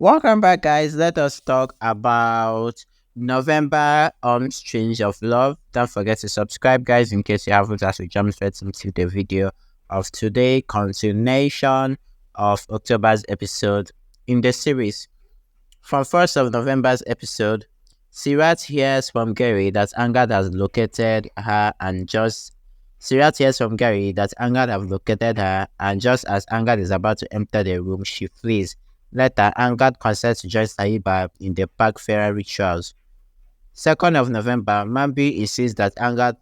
Welcome back, guys. Let us talk about November Strange of Love. Don't forget to subscribe, guys, in case you haven't, as we jump straight into the video of today, continuation of October's episode in the series. From 1st of November's episode, Sirat hears from Garry that Angad has located her and just Sirat hears from Garry that Angad have located her, and just as Angad is about to enter the room, she flees. Later, Angad consents to join Sahiba in the park fair rituals. 2nd of November, Mambi insists that Angad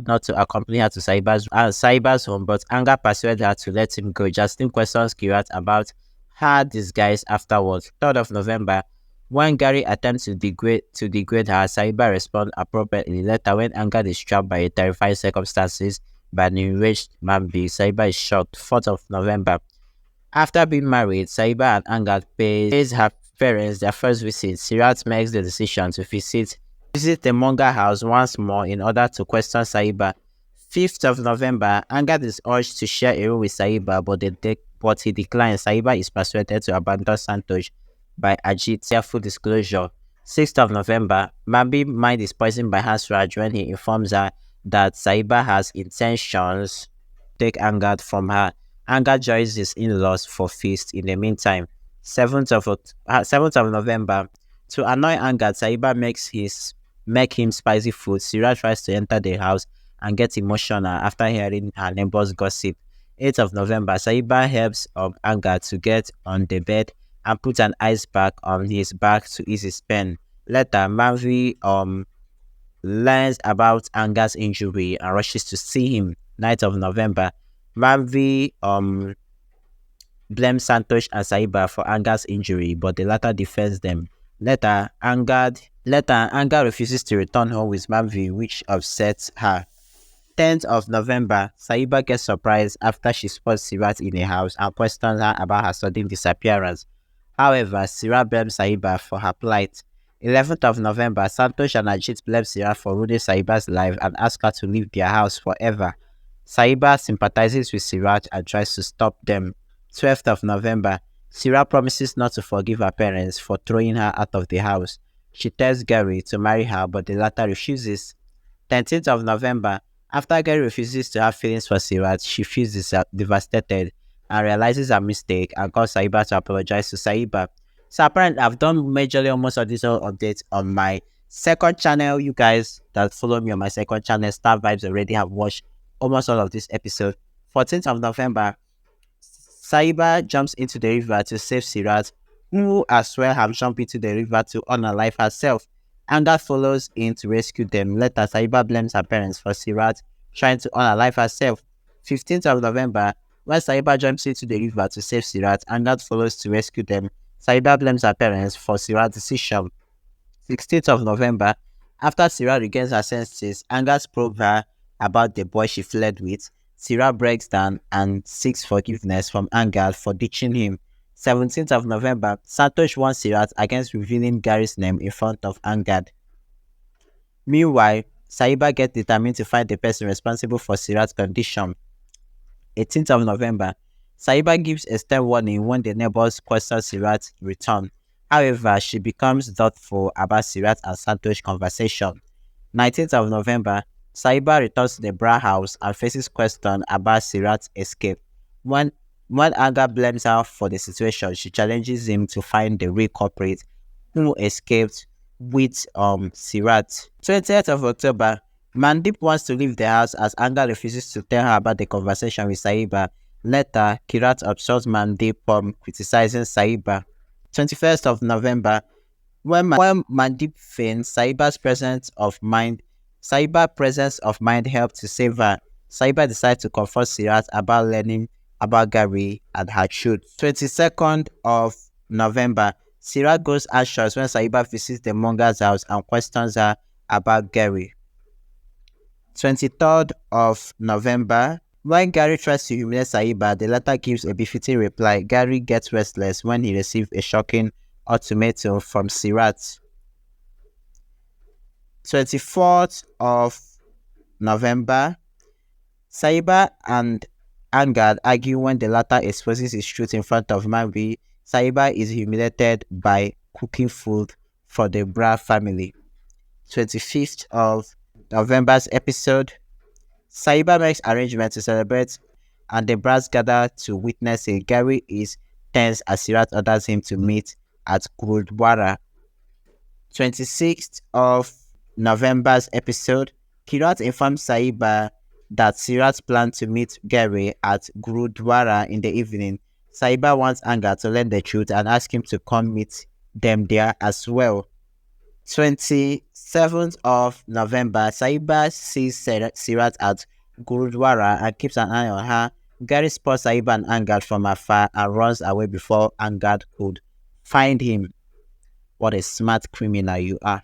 not to accompany her to Sahiba's home, but Angad persuades her to let him go. Justin questions Kirat about her disguise afterwards. 3rd of November, when Garry attempts to degrade her, Sahiba responds appropriately. Later, when Angad is trapped by a terrifying circumstances by an enraged Mambi, Sahiba is shocked. 4th of November, after being married, Sahiba and Angad pays her parents their first visit. Sirat makes the decision to visit the Monga house once more in order to question Sahiba. 5th of November, Angad is urged to share a room with Sahiba, but he declines. Sahiba is persuaded to abandon Santosh by Ajit's full disclosure. 6th of November, Mambi's mind is poisoned by Hansraj when he informs her that Sahiba has intentions to take Angad from her. Angad joins his in-laws for feast. In the meantime, 7th of November, to annoy Angad, Sahiba make him spicy food. Sirat tries to enter the house and get emotional after hearing her neighbor's gossip. 8th of November, Sahiba helps Angad to get on the bed and put an ice pack on his back to ease his pain. Later, Mavi learns about Angad's injury and rushes to see him. 9th of November, Mavi blames Santosh and Sahiba for Angad's injury, but the latter defends them. Later, Angad refuses to return home with Mavi, which upsets her. 10th of November, Sahiba gets surprised after she spots Sirat in a house and questions her about her sudden disappearance. However, Sirat blames Sahiba for her plight. 11th of November, Santosh and Ajit blame Sirat for ruining Sahiba's life and ask her to leave their house forever. Sahiba sympathizes with Sirat and tries to stop them. 12th of November, Sirat promises not to forgive her parents for throwing her out of the house. She tells Garry to marry her, but the latter refuses. 13th of November, after Garry refuses to have feelings for Sirat, she feels devastated and realizes her mistake and calls Sahiba to apologize to Sahiba. So apparently, I've done majorly almost all these updates on my second channel. You guys that follow me on my second channel, Star Vibes, already have watched almost all of this episode. 14th of November, Sahiba jumps into the river to save Sirat, who as well have jumped into the river to honor life herself. Angad follows in to rescue them. Later, Sahiba blames her parents for Sirat trying to honor life herself. 15th of November, when Sahiba jumps into the river to save Sirat, Angad follows to rescue them. Sahiba blames her parents for Sirat's decision. 16th of November, after Sirat regains her senses, Angad probes her about the boy she fled with. Sirat breaks down and seeks forgiveness from Angad for ditching him. 17th of November, Santosh warns Sirat against revealing Garry's name in front of Angad. Meanwhile, Sahiba gets determined to find the person responsible for Sirat's condition. 18th of November, Sahiba gives a stern warning when the neighbors question Sirat's return. However, she becomes thoughtful about Sirat and Santosh's conversation. 19th of November, Sahiba returns to the Bra house and faces questions about Sirat's escape. When Angad blames her for the situation, she challenges him to find the real culprit who escaped with Sirat. 20th of October, Mandip wants to leave the house as Angad refuses to tell her about the conversation with Sahiba. Later, Kirat absolves Mandip from criticizing Sahiba. 21st of November, when Mandip faints, Sahiba's presence of mind helped to save her. Sahiba decides to confront Sirat about learning about Garry and her truth. 22nd of November, Sirat goes anxious when Sahiba visits the Monga's house and questions her about Garry. 23rd of November, when Garry tries to humiliate Sahiba, the latter gives a befitting reply. Garry gets restless when he receives a shocking ultimatum from Sirat. 24th of November, Sahiba and Angad argue when the latter exposes his truth in front of Manvi. Sahiba is humiliated by cooking food for the Bra family. 25th of November's episode, Sahiba makes arrangements to celebrate and the Bras gather to witness it. Garry is tense as Sirat orders him to meet at Gurudwara. 26th of November's episode, Kirat informs Sahiba that Sirat plans to meet Garry at Gurudwara in the evening. Sahiba wants Angad to learn the truth and ask him to come meet them there as well. 27th of November, Sahiba sees Sirat at Gurudwara and keeps an eye on her. Garry spots Sahiba and Angad from afar and runs away before Angad could find him. What a smart criminal you are.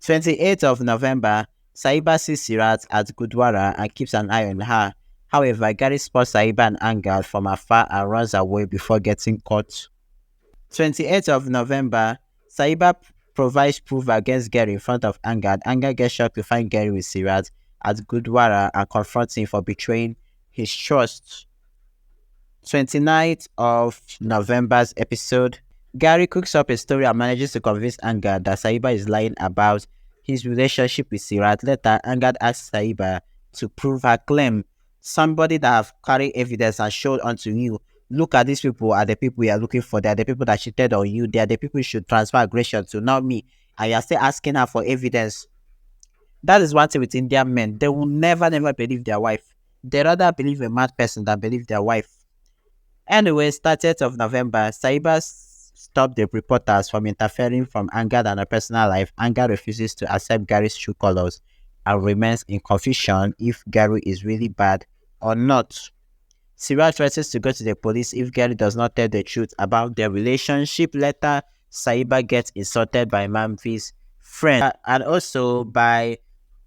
28th of November, Sahiba sees Sirat at Gurudwara and keeps an eye on her. However, Garry spots Sahiba and Angad from afar and runs away before getting caught. 28th of November, Sahiba provides proof against Garry in front of Angad. Angad gets shocked to find Garry with Sirat at Gurudwara and confronts him for betraying his trust. 29th of November's episode, Garry cooks up a story and manages to convince Angad that Sahiba is lying about his relationship with Sirat. Later, Angad asks Sahiba to prove her claim. Somebody that have carried evidence and showed unto you, look at these people are the people you are looking for. They are the people that cheated on you. They are the people you should transfer aggression to, not me. And you are still asking her for evidence. That is one thing with Indian men. They will never believe their wife. They rather believe a mad person than believe their wife. Anyway, 30th of November, Sahiba stopped the reporters from interfering from Angad and her personal life. Angad refuses to accept Garry's true colors and remains in confusion if Garry is really bad or not. Sirat threatens to go to the police if Garry does not tell the truth about their relationship. Later, Sahiba gets insulted by Manvi's friend. And also, by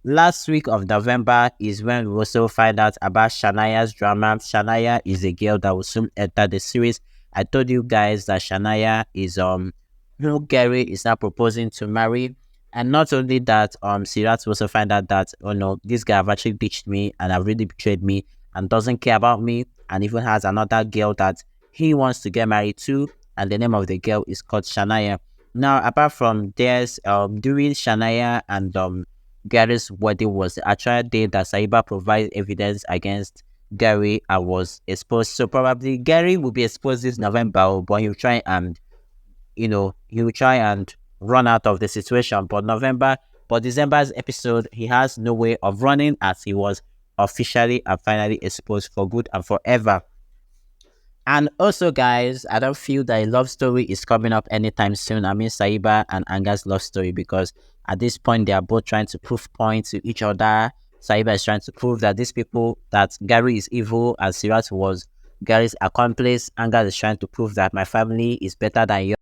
last week of November is when we also find out about Shanaya's drama. Shanaya is a girl that will soon enter the series. I told you guys that Shanaya is who Garry is now proposing to marry. And not only that, Sirat will also find out that, oh no, this guy have actually ditched me and have really betrayed me and doesn't care about me, and even has another girl that he wants to get married to, and the name of the girl is called Shanaya. Now, apart from this, during Shanaya and Garry's wedding was the actual day that Sahiba provided evidence against Garry and was exposed. So probably Garry will be exposed this November, but he'll try and run out of the situation. But December's episode, he has no way of running as he was officially and finally exposed for good and forever. And also, guys, I don't feel that a love story is coming up anytime soon. I mean, Sahiba and Angad's love story, because at this point, they are both trying to prove points to each other. Sahiba is trying to prove that these people, that Garry is evil and Sirat was Garry's accomplice. Angad is trying to prove that my family is better than yours.